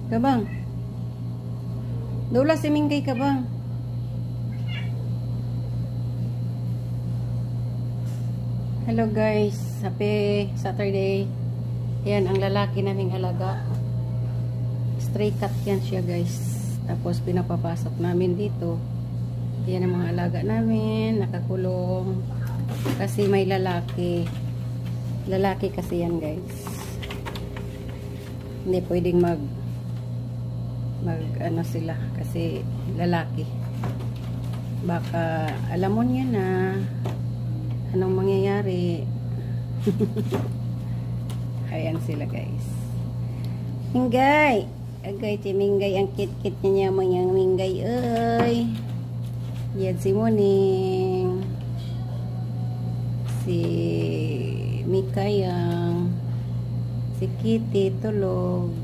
Kabang. Dula si Minggay kabang. Hello guys, happy Saturday. Yan ang lalaki naming alaga. Stray cat yan siya guys. Tapos pinapapasok namin dito. Yan ang mga alaga namin, nakakulong. Kasi may lalaki. Lalaki kasi yan guys. Hindi pwedeng mag ano sila kasi lalaki. Baka alam mo niya na anong mangyayari. Ayan sila guys. Minggay. Agay si Minggay. Ang kit-kit niya mga Minggay. Ay. Yan si Muning. Si Mikayang. Si Kitty tulog.